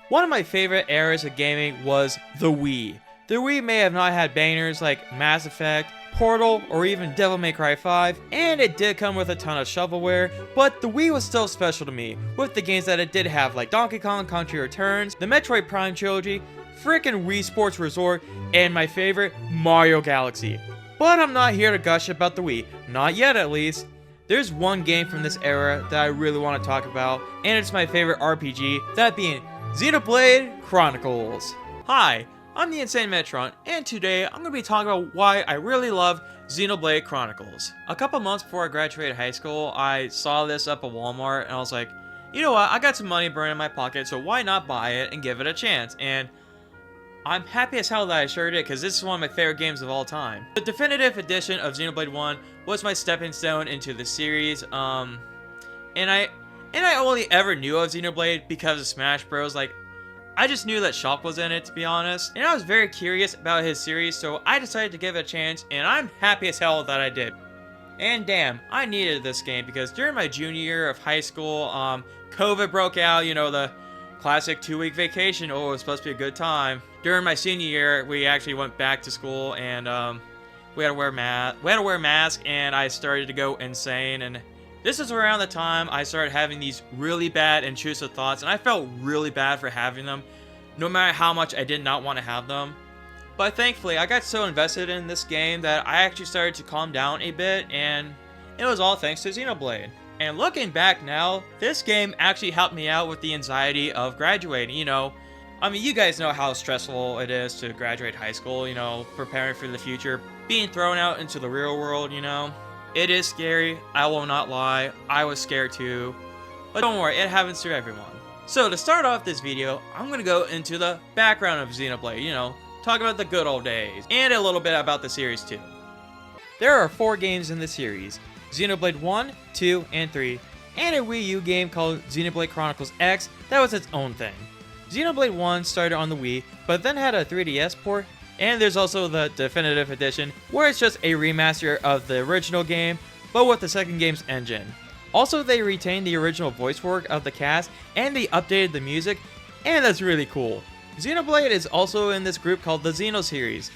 One of my favorite eras of gaming was the Wii. The Wii may have not had bangers like Mass Effect, Portal, or even Devil May Cry 5, and it did come with a ton of shovelware, but the Wii was still special to me, with the games that it did have like Donkey Kong Country Returns, the Metroid Prime trilogy, frickin' Wii Sports Resort, and my favorite, Mario Galaxy. But I'm not here to gush about the Wii, not yet at least. There's one game from this era that I really want to talk about, and it's my favorite RPG, that being Xenoblade Chronicles. Hi, I'm the Insane Metron, and today I'm going to be talking about why I really love Xenoblade Chronicles. A couple months before I graduated high school, I saw this up at Walmart, and I was like, you know what, I got some money burning in my pocket, so why not buy it and give it a chance? And I'm happy as hell that I sure did, because this is one of my favorite games of all time. The definitive edition of Xenoblade 1 was my stepping stone into the series, and I only ever knew of Xenoblade because of Smash Bros. Like, I just knew that Shulk was in it, to be honest, and I was very curious about his series, so I decided to give it a chance, and I'm happy as hell that I did. And damn, I needed this game, because during my junior year of high school, COVID broke out, you know, the classic 2-week vacation. Oh, it was supposed to be a good time. During my senior year, we actually went back to school, and we had to wear masks, and I started to go insane. And this is around the time I started having these really bad intrusive thoughts, and I felt really bad for having them, no matter how much I did not want to have them. But thankfully, I got so invested in this game that I actually started to calm down a bit, and it was all thanks to Xenoblade. And looking back now, this game actually helped me out with the anxiety of graduating, you know. I mean, you guys know how stressful it is to graduate high school, you know, preparing for the future, being thrown out into the real world, you know. It is scary, I will not lie, I was scared too. But don't worry, it happens to everyone. So to start off this video, I'm going to go into the background of Xenoblade, you know, talk about the good old days, and a little bit about the series too. There are 4 games in the series, Xenoblade 1, 2, and 3, and a Wii U game called Xenoblade Chronicles X that was its own thing. Xenoblade 1 started on the Wii, but then had a 3DS port, and there's also the definitive edition, where it's just a remaster of the original game, but with the second game's engine. Also, they retained the original voice work of the cast, and they updated the music, and that's really cool. Xenoblade is also in this group called the Xeno series.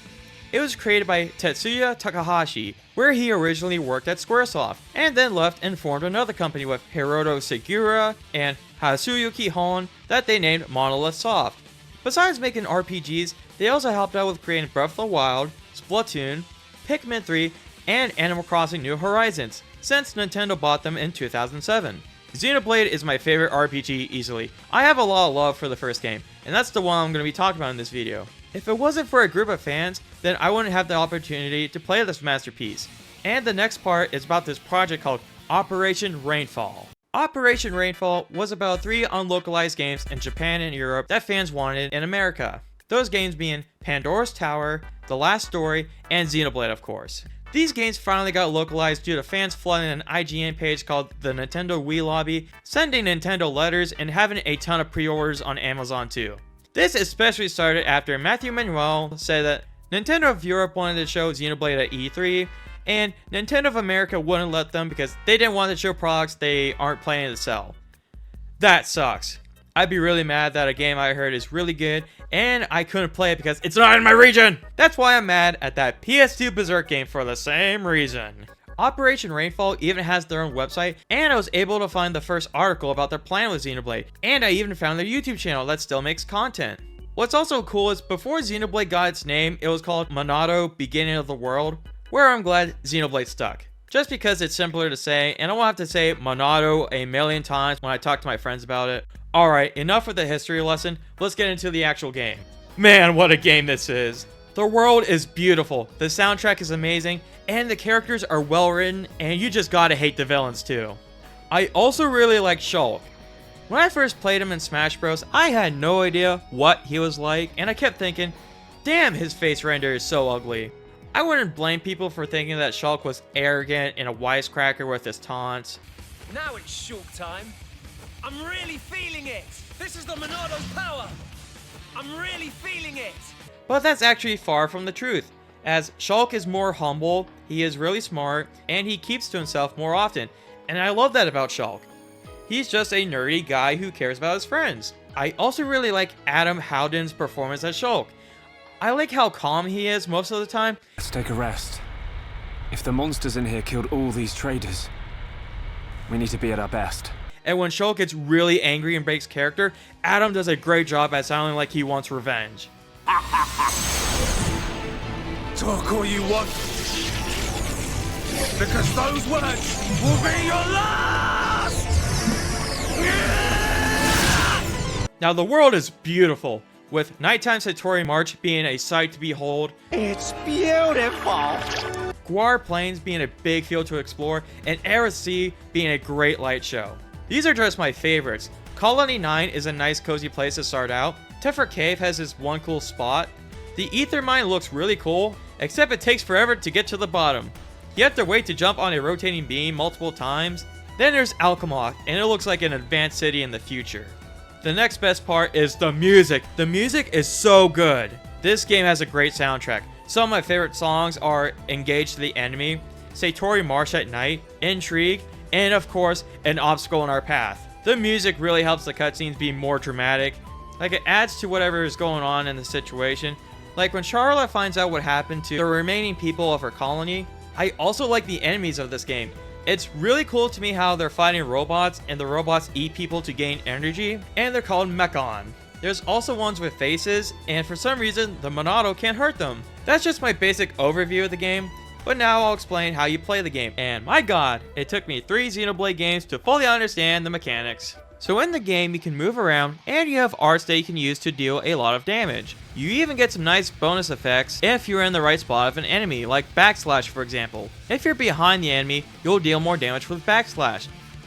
It was created by Tetsuya Takahashi, where he originally worked at Squaresoft, and then left and formed another company with Hiroto Segura and Hasuyuki Hon that they named Monolith Soft. Besides making RPGs, they also helped out with creating Breath of the Wild, Splatoon, Pikmin 3, and Animal Crossing New Horizons, since Nintendo bought them in 2007. Xenoblade is my favorite RPG easily. I have a lot of love for the first game, and that's the one I'm going to be talking about in this video. If it wasn't for a group of fans, then I wouldn't have the opportunity to play this masterpiece. And the next part is about this project called Operation Rainfall. Operation Rainfall was about 3 unlocalized games in Japan and Europe that fans wanted in America. Those games being Pandora's Tower, The Last Story, and Xenoblade, of course. These games finally got localized due to fans flooding an IGN page called the Nintendo Wii Lobby, sending Nintendo letters, and having a ton of pre-orders on Amazon too. This especially started after Matthew Manuel said that Nintendo of Europe wanted to show Xenoblade at E3, and Nintendo of America wouldn't let them because they didn't want to show products they aren't planning to sell. That sucks. I'd be really mad that a game I heard is really good, and I couldn't play it because it's not in my region! That's why I'm mad at that PS2 Berserk game for the same reason. Operation Rainfall even has their own website, and I was able to find the first article about their plan with Xenoblade, and I even found their YouTube channel that still makes content. What's also cool is before Xenoblade got its name, it was called Monado Beginning of the World, where I'm glad Xenoblade stuck. Just because it's simpler to say, and I won't have to say Monado a million times when I talk to my friends about it. Alright, enough with the history lesson, let's get into the actual game. Man, what a game this is! The world is beautiful, the soundtrack is amazing, and the characters are well written, and you just gotta hate the villains too. I also really like Shulk. When I first played him in Smash Bros, I had no idea what he was like, and I kept thinking, damn, his face render is so ugly. I wouldn't blame people for thinking that Shulk was arrogant and a wisecracker with his taunts. Now it's Shulk time. I'm really feeling it. This is the Monado's power. I'm really feeling it. But that's actually far from the truth, as Shulk is more humble, he is really smart, and he keeps to himself more often, and I love that about Shulk. He's just a nerdy guy who cares about his friends. I also really like Adam Howden's performance as Shulk. I like how calm he is most of the time. Let's take a rest. If the monsters in here killed all these traders, we need to be at our best. And when Shulk gets really angry and breaks character, Adam does a great job at sounding like he wants revenge. Talk all you want, because those words will be your last! Now the world is beautiful, with nighttime Satori March being a sight to behold, It's beautiful. Guar Plains being a big field to explore, and Era Sea being a great light show. These are just my favorites. Colony 9 is a nice cozy place to start out. Teffer Cave has this one cool spot. The Ether Mine looks really cool, except it takes forever to get to the bottom. You have to wait to jump on a rotating beam multiple times. Then there's Alchemoth, and it looks like an advanced city in the future. The next best part is the music. The music is so good. This game has a great soundtrack. Some of my favorite songs are Engage to the Enemy, Satori March at Night, Intrigue, and of course, An Obstacle in Our Path. The music really helps the cutscenes be more dramatic. Like, it adds to whatever is going on in the situation. Like when Charlotte finds out what happened to the remaining people of her colony. I also like the enemies of this game. It's really cool to me how they're fighting robots and the robots eat people to gain energy, and they're called Mechon. There's also ones with faces, and for some reason, the Monado can't hurt them. That's just my basic overview of the game, but now I'll explain how you play the game. And my god, it took me 3 Xenoblade games to fully understand the mechanics. So in the game, you can move around, and you have arts that you can use to deal a lot of damage. You even get some nice bonus effects if you're in the right spot of an enemy, like backslash for example. If you're behind the enemy, you'll deal more damage with backslash.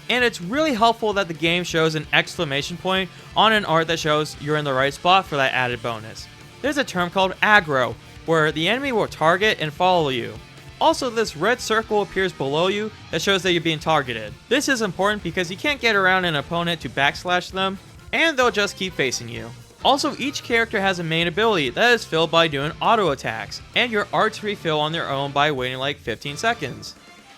And it's really helpful that the game shows an exclamation point on an art that shows you're in the right spot for that added bonus. There's a term called aggro, where the enemy will target and follow you. Also, this red circle appears below you that shows that you're being targeted. This is important because you can't get around an opponent to backslash them, and they'll just keep facing you. Also, each character has a main ability that is filled by doing auto attacks, and your arts refill on their own by waiting like 15 seconds.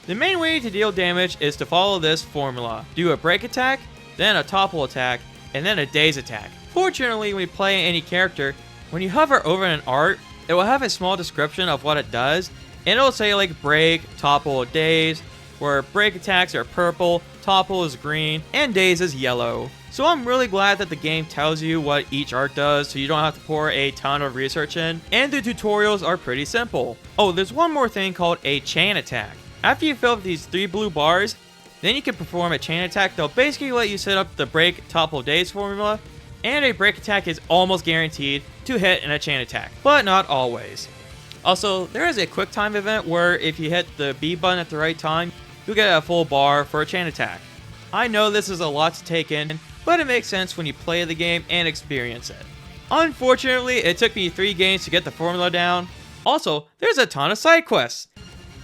The main way to deal damage is to follow this formula. Do a break attack, then a topple attack, and then a daze attack. Fortunately, when you play any character, when you hover over an art, it will have a small description of what it does, and it'll say like break, topple, daze, where break attacks are purple, topple is green, and daze is yellow. So I'm really glad that the game tells you what each art does so you don't have to pour a ton of research in, and the tutorials are pretty simple. Oh, there's one more thing called a chain attack. After you fill up these 3 blue bars, then you can perform a chain attack that'll basically let you set up the break, topple, daze formula, and a break attack is almost guaranteed to hit in a chain attack, but not always. Also, there is a quick time event where if you hit the B button at the right time, you'll get a full bar for a chain attack. I know this is a lot to take in, but it makes sense when you play the game and experience it. Unfortunately, it took me 3 games to get the formula down. Also, there's a ton of side quests.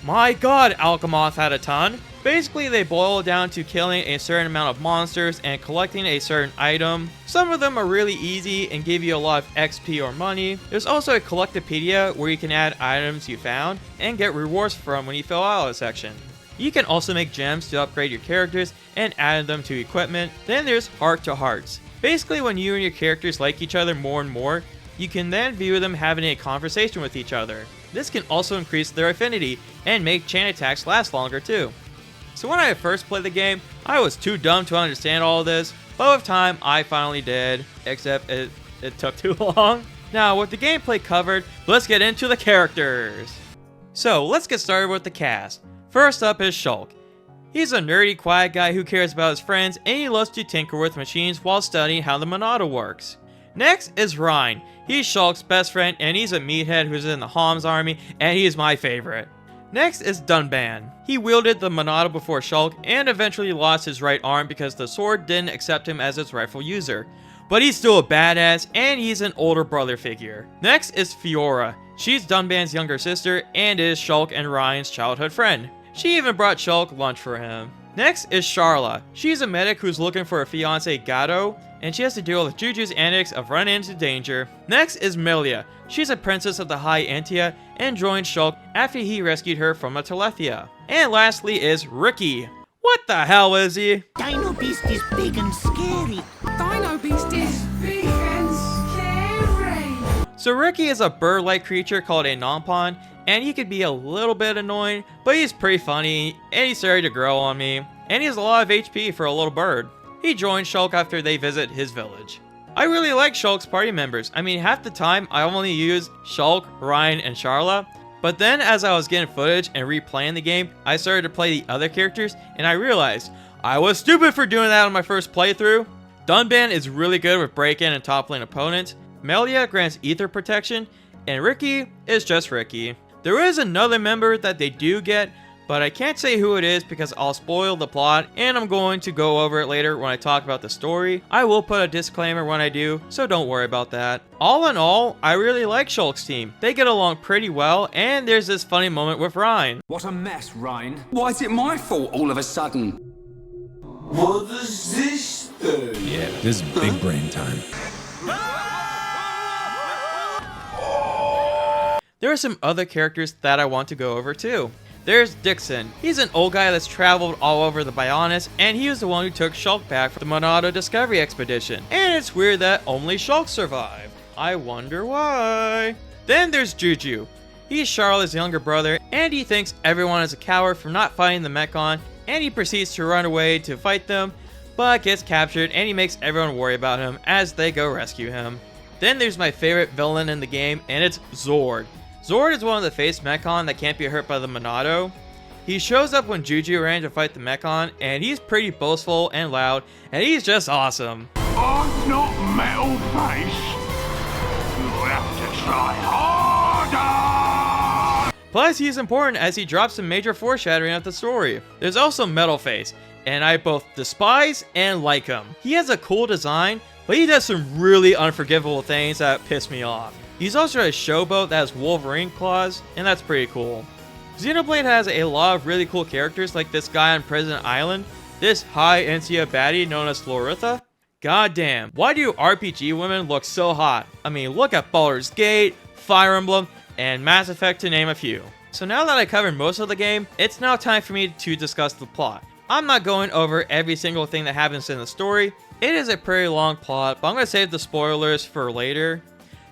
My god, Alchemoth had a ton. Basically, they boil down to killing a certain amount of monsters and collecting a certain item. Some of them are really easy and give you a lot of XP or money. There's also a Collectopedia where you can add items you found and get rewards from when you fill out a section. You can also make gems to upgrade your characters and add them to equipment. Then there's Heart to Hearts. Basically, when you and your characters like each other more and more, you can then view them having a conversation with each other. This can also increase their affinity and make chain attacks last longer too. So when I first played the game, I was too dumb to understand all of this, but with time I finally did, except it took too long. Now with the gameplay covered, let's get into the characters. So let's get started with the cast. First up is Shulk. He's a nerdy, quiet guy who cares about his friends, and he loves to tinker with machines while studying how the Monado works. Next is Ryan. He's Shulk's best friend, and he's a meathead who's in the Hom's army, and he's my favorite. Next is Dunban. He wielded the Monado before Shulk, and eventually lost his right arm because the sword didn't accept him as its rightful user. But he's still a badass, and he's an older brother figure. Next is Fiora. She's Dunban's younger sister, and is Shulk and Ryan's childhood friend. She even brought Shulk lunch for him. Next is Charla. She's a medic who's looking for a fiance, Gato, and she has to deal with Juju's antics of running into danger. Next is Milia. She's a princess of the High Entia and joined Shulk after he rescued her from a Telethia. And lastly is Ricky. What the hell is he? Dino Beast is big and scary. Dino Beast is So Ricky is a bird-like creature called a nompon, and he could be a little bit annoying, but he's pretty funny, and he started to grow on me, and he has a lot of HP for a little bird. He joins Shulk after they visit his village. I really like Shulk's party members. I mean, half the time I only used Shulk, Ryan, and Charla, but then as I was getting footage and replaying the game, I started to play the other characters, and I realized I was stupid for doing that on my first playthrough. Dunban is really good with break-in and toppling opponents, Melia grants ether protection, and Ricky is just Ricky. There is another member that they do get, but I can't say who it is because I'll spoil the plot, and I'm going to go over it later when I talk about the story. I will put a disclaimer when I do, so don't worry about that. All in all, I really like Shulk's team. They get along pretty well, and there's this funny moment with Ryan. What a mess, Ryan. Why is it my fault all of a sudden? What is this thing? Yeah, this is big brain time. There are some other characters that I want to go over too. There's Dixon. He's an old guy that's traveled all over the Bionis, and he was the one who took Shulk back from the Monado Discovery Expedition. And it's weird that only Shulk survived. I wonder why. Then there's Juju. He's Charlotte's younger brother, and he thinks everyone is a coward for not fighting the Mechon, and he proceeds to run away to fight them, but gets captured, and he makes everyone worry about him as they go rescue him. Then there's my favorite villain in the game, and it's Zord. Zord is one of the face Mechon that can't be hurt by the Monado. He shows up when Juju ran to fight the Mechon, and he's pretty boastful and loud, and he's just awesome. I'm not Metal Face. You'll have to try harder. Plus, he's important as he drops some major foreshadowing of the story. There's also Metal Face, and I both despise and like him. He has a cool design, but he does some really unforgivable things that piss me off. He's also a showboat that has Wolverine claws, and that's pretty cool. Xenoblade has a lot of really cool characters like this guy on President Island, this high NCO baddie known as Loritha. Goddamn, why do RPG women look so hot? I mean, look at Baldur's Gate, Fire Emblem, and Mass Effect to name a few. So now that I covered most of the game, it's now time for me to discuss the plot. I'm not going over every single thing that happens in the story. It is a pretty long plot, but I'm going to save the spoilers for later.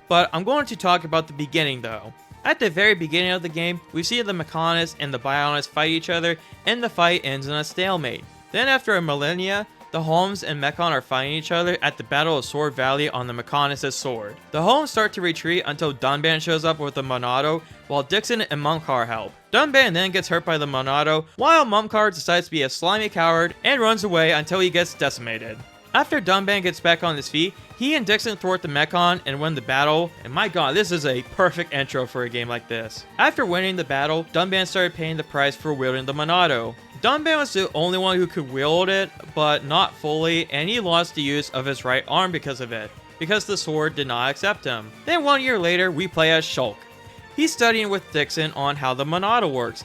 But I'm going to talk about the beginning though. At the very beginning of the game, we see the Mechanists and the Bionis fight each other, and the fight ends in a stalemate. Then after a millennia, the Homes and Mechon are fighting each other at the Battle of Sword Valley on the Mechanists' sword. The Homes start to retreat until Dunban shows up with the Monado, while Dixon and Mumkar help. Dunban then gets hurt by the Monado, while Mumkar decides to be a slimy coward and runs away until he gets decimated. After Dunban gets back on his feet, he and Dixon thwart the Mechon and win the battle, and my god, this is a perfect intro for a game like this. After winning the battle, Dunban started paying the price for wielding the Monado. Dunban was the only one who could wield it, but not fully, and he lost the use of his right arm because of it, because the sword did not accept him. Then 1 year later, we play as Shulk. He's studying with Dixon on how the Monado works.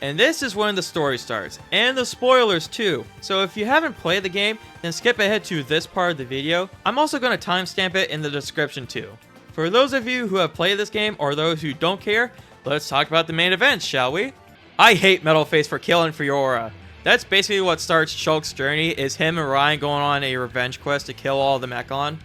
And this is when the story starts, and the spoilers too. So if you haven't played the game, then skip ahead to this part of the video. I'm also going to timestamp it in the description too. For those of you who have played this game, or those who don't care, let's talk about the main events, shall we? I hate Metal Face for killing Fiora. That's basically what starts Shulk's journey, is him and Ryan going on a revenge quest to kill all the Mechon.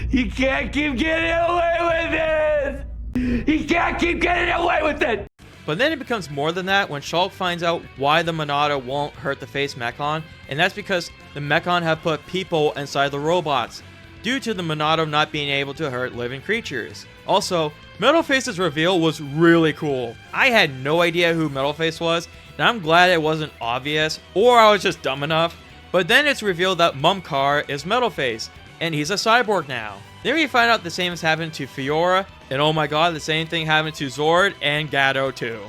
You can't keep getting away with it. You can't keep getting away with it. But then it becomes more than that when Shulk finds out why the Monado won't hurt the face Mechon, and that's because the Mechon have put people inside the robots, due to the Monado not being able to hurt living creatures. Also, Metal Face's reveal was really cool. I had no idea who Metal Face was, and I'm glad it wasn't obvious, or I was just dumb enough. But then it's revealed that Mumkar is Metal Face, and he's a cyborg now. Then we find out the same has happened to Fiora, and oh my god, the same thing happened to Zord and Gato too.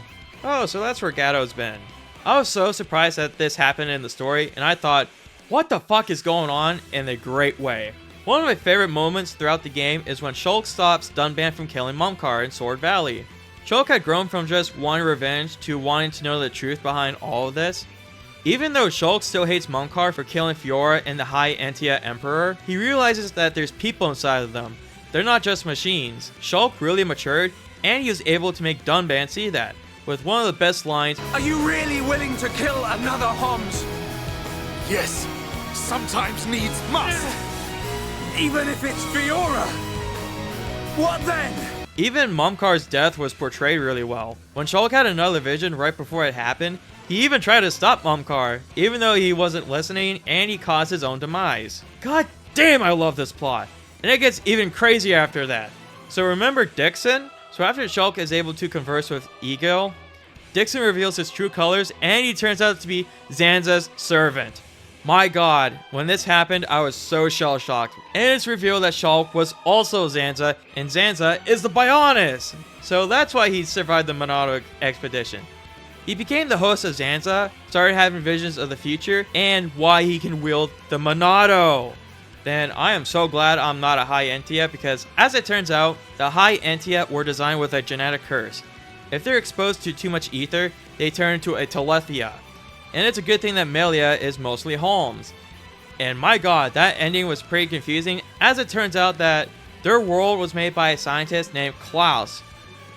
Oh, so that's where Gato's been. I was so surprised that this happened in the story, and I thought, what the fuck is going on, in a great way. One of my favorite moments throughout the game is when Shulk stops Dunban from killing Mumkar in Sword Valley. Shulk had grown from just wanting revenge to wanting to know the truth behind all of this. Even though Shulk still hates Mumkar for killing Fiora and the High Entia Emperor, he realizes that there's people inside of them. They're not just machines. Shulk really matured, and he was able to make Dunban see that, with one of the best lines, Are you really willing to kill another Homs? Yes, sometimes needs must. Even if it's Fiora? What then? Even Mumkar's death was portrayed really well. When Shulk had another vision right before it happened, he even tried to stop Mumkar, even though he wasn't listening, and he caused his own demise. God damn, I love this plot. And it gets even crazier after that. So remember Dixon? So after Shulk is able to converse with Ego, Dixon reveals his true colors, and he turns out to be Zanza's servant. My god, when this happened, I was so shell-shocked. And it's revealed that Shulk was also Zanza, and Zanza is the Bionis! So that's why he survived the Monado expedition. He became the host of Zanza, started having visions of the future, and why he can wield the Monado. Then I am so glad I'm not a High Entia, because as it turns out, the High Entia were designed with a genetic curse. If they're exposed to too much ether, they turn into a Telethia. And it's a good thing that Melia is mostly Holmes. And my god, that ending was pretty confusing, as it turns out that their world was made by a scientist named Klaus,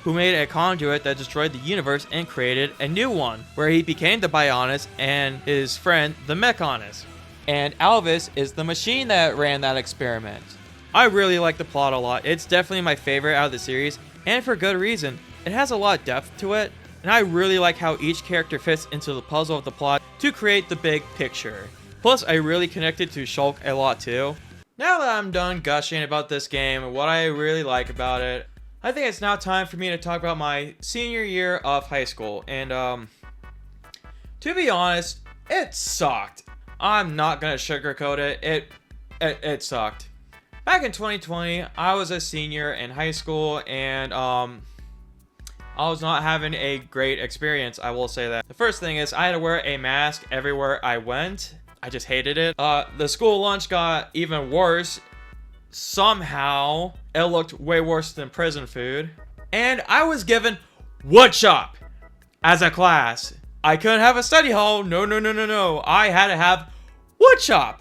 who made a conduit that destroyed the universe and created a new one, where he became the Bionis and his friend the Mechonis. And Alvis is the machine that ran that experiment. I really like the plot a lot. It's definitely my favorite out of the series, and for good reason. It has a lot of depth to it, and I really like how each character fits into the puzzle of the plot to create the big picture. Plus, I really connected to Shulk a lot too. Now that I'm done gushing about this game and what I really like about it, I think it's now time for me to talk about my senior year of high school. And to be honest, it sucked. I'm not gonna sugarcoat it. It sucked. Back in 2020, I was a senior in high school, and I was not having a great experience, I will say that. The first thing is I had to wear a mask everywhere I went. I just hated it. The school lunch got even worse. Somehow, it looked way worse than prison food. And I was given woodshop as a class. I couldn't have a study hall. No. I had to have woodshop.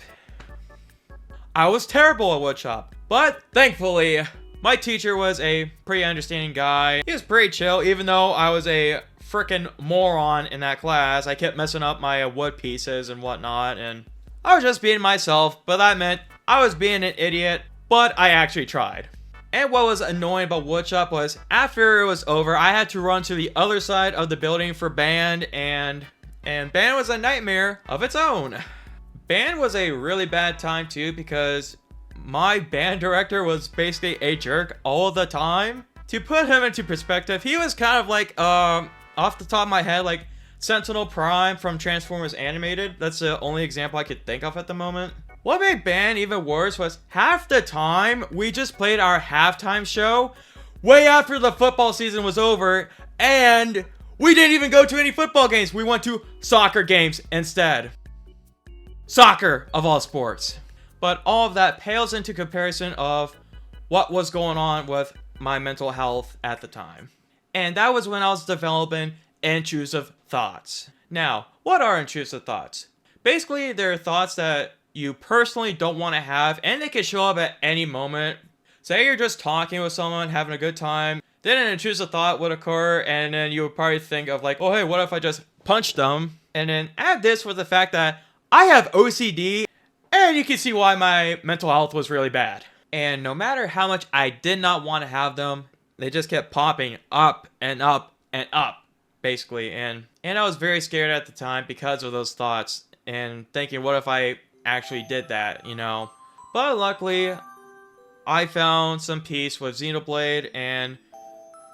I was terrible at woodshop. But thankfully, my teacher was a pretty understanding guy. He was pretty chill, even though I was a freaking moron in that class. I kept messing up my wood pieces and whatnot, and I was just being myself, but that meant I was being an idiot, but I actually tried. And what was annoying about woodshop was, after it was over, I had to run to the other side of the building for band, and band was a nightmare of its own. Band was a really bad time too, because my band director was basically a jerk all the time. To put him into perspective, he was kind of like, off the top of my head, like Sentinel Prime from Transformers Animated. That's the only example I could think of at the moment. What made band even worse was half the time we just played our halftime show way after the football season was over, and we didn't even go to any football games. We went to soccer games instead. Soccer, of all sports. But all of that pales into comparison of what was going on with my mental health at the time. And that was when I was developing intrusive thoughts. Now, what are intrusive thoughts? Basically, they're thoughts that you personally don't want to have, and they can show up at any moment. Say you're just talking with someone, having a good time, then an intrusive thought would occur, and then you would probably think of like, oh hey, what if I just punched them? And then add this with the fact that I have OCD, and you can see why my mental health was really bad. And no matter how much I did not want to have them, they just kept popping up and up and up, basically. And I was very scared at the time because of those thoughts, and thinking, what if I actually did that, you know? But luckily, I found some peace with Xenoblade, and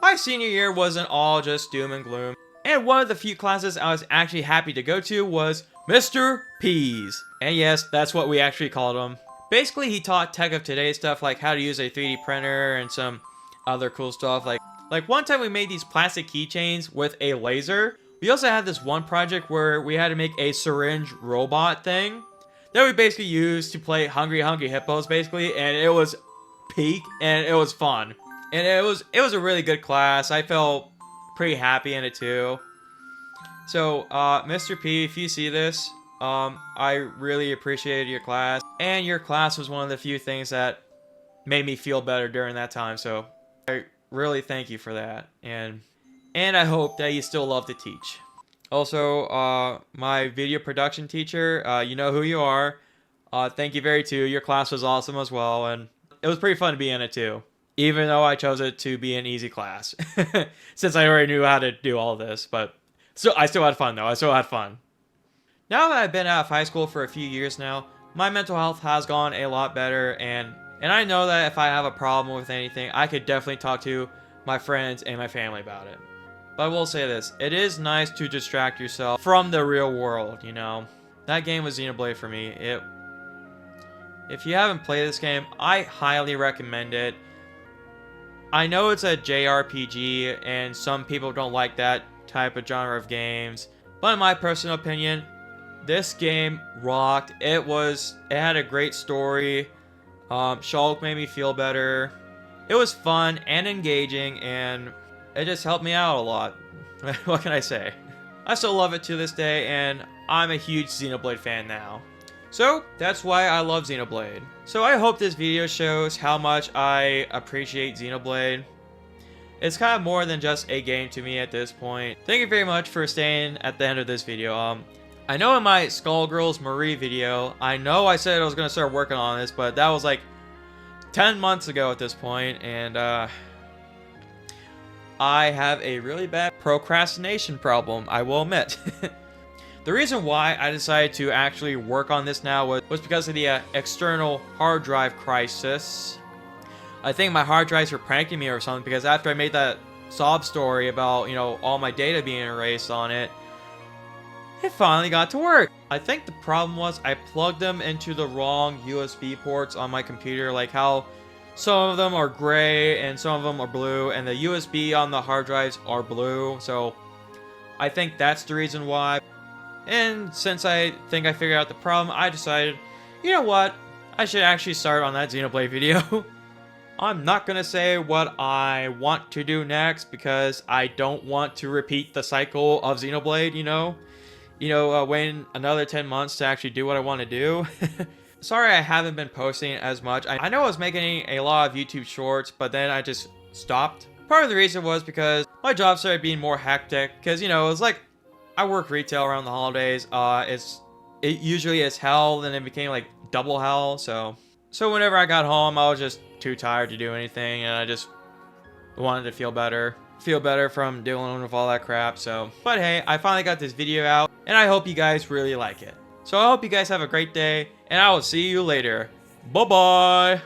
my senior year wasn't all just doom and gloom. And one of the few classes I was actually happy to go to was Mr. Peas. And yes, that's what we actually called him. Basically, he taught tech of today stuff like how to use a 3D printer and some other cool stuff. Like one time we made these plastic keychains with a laser. We also had this one project where we had to make a syringe robot thing that we basically used to play Hungry Hungry Hippos, basically, and it was peak, and it was fun. And it was a really good class. I felt pretty happy in it too. So, Mr. P, if you see this, I really appreciated your class, and your class was one of the few things that made me feel better during that time, so I really thank you for that, and I hope that you still love to teach. Also, my video production teacher, you know who you are, thank you very too. Your class was awesome as well, and it was pretty fun to be in it too. even though I chose it to be an easy class, since I already knew how to do all this. But I still had fun though. I still had fun. Now that I've been out of high school for a few years now, my mental health has gone a lot better, and I know that if I have a problem with anything, I could definitely talk to my friends and my family about it. But I will say this, it is nice to distract yourself from the real world, you know. That game was Xenoblade for me. If you haven't played this game, I highly recommend it. I know it's a JRPG, and some people don't like that type of genre of games, but in my personal opinion, this game rocked. It had a great story. Shulk made me feel better. It was fun and engaging, and it just helped me out a lot. What can I say? I still love it to this day, and I'm a huge Xenoblade fan now. So, that's why I love Xenoblade. So I hope this video shows how much I appreciate Xenoblade. It's kind of more than just a game to me at this point. Thank you very much for staying at the end of this video. I know in my Skullgirls Marie video, I know I said I was going to start working on this, but that was like 10 months ago at this point, and I have a really bad procrastination problem, I will admit. The reason why I decided to actually work on this now was because of the external hard drive crisis. I think my hard drives were pranking me or something, because after I made that sob story about, you know, all my data being erased on it, it finally got to work. I think the problem was I plugged them into the wrong USB ports on my computer, like how some of them are gray and some of them are blue, and the USB on the hard drives are blue, so I think that's the reason why. And since I think I figured out the problem, I decided, you know what, I should actually start on that Xenoblade video. I'm not going to say what I want to do next, because I don't want to repeat the cycle of Xenoblade, you know, waiting another 10 months to actually do what I want to do. Sorry I haven't been posting as much. I know I was making a lot of YouTube shorts, but then I just stopped. Part of the reason was because my job started being more hectic, because, you know, it was like, I work retail around the holidays. It usually is hell, then it became like double hell, so whenever I got home, I was just too tired to do anything, and I just wanted to feel better from dealing with all that crap. So, but hey, I finally got this video out, and I hope you guys really like it. So I hope you guys have a great day, and I will see you later. Bye bye.